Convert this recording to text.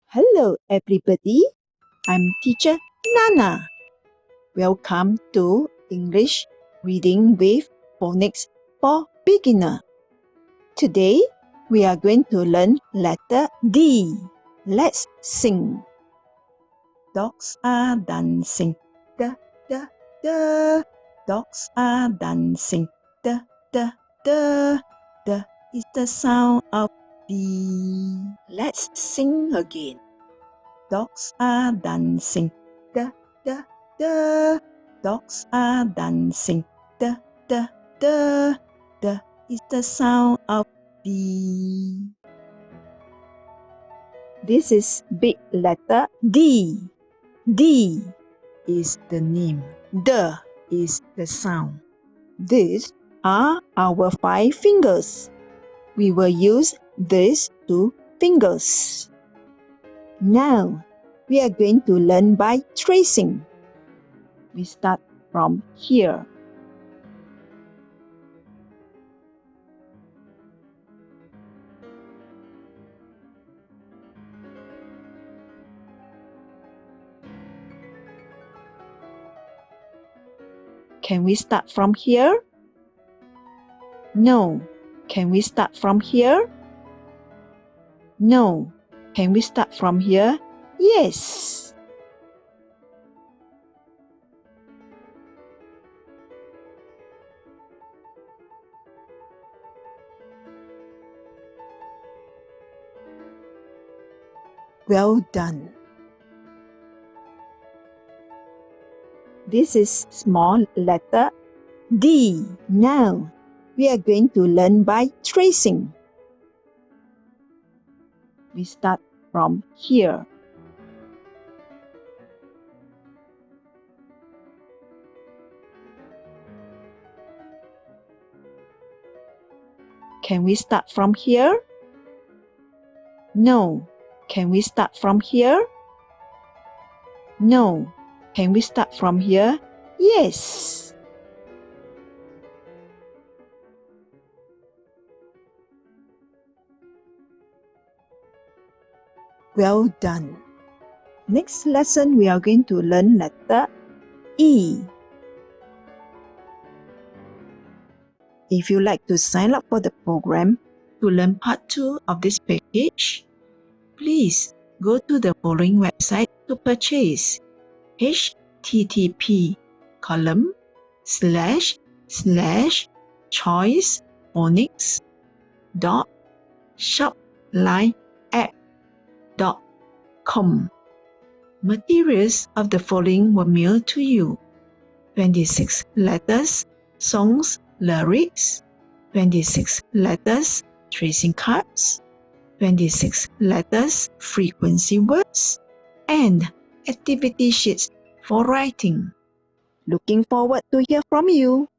Hello everybody, I'm teacher Nana. Welcome to English Reading with Phonics for Beginner. Today, we are going to learn letter D. Let's sing. Dogs are dancing, da da da. Dogs are dancing, da da da. Da is the sound of D. Let's sing again. Dogs are dancing, da da da. Dogs are dancing, da da da. Da is the sound of D. This is big letter D. D is the name. D is the sound. These are our 5 fingers. We will use these 2 fingers. Now, we are going to learn by tracing. We start from here. Can we start from here? No. Can we start from here? No. Can we start from here? Yes. Well done. This is small letter D. Now, we are going to learn by tracing. We start from here. Can we start from here? No. Can we start from here? No. Can we start from here? Yes. Well done. Next lesson, we are going to learn letter E. If you like to sign up for the program to learn part 2 of this package, please go to the following website to purchase: http://choicephonics.shoplineapp.com. Materials of the following were mailed to you: 26 letters, songs, lyrics; 26 letters, tracing cards; 26 letters, frequency words; and activity sheets for writing. Looking forward to hear from you.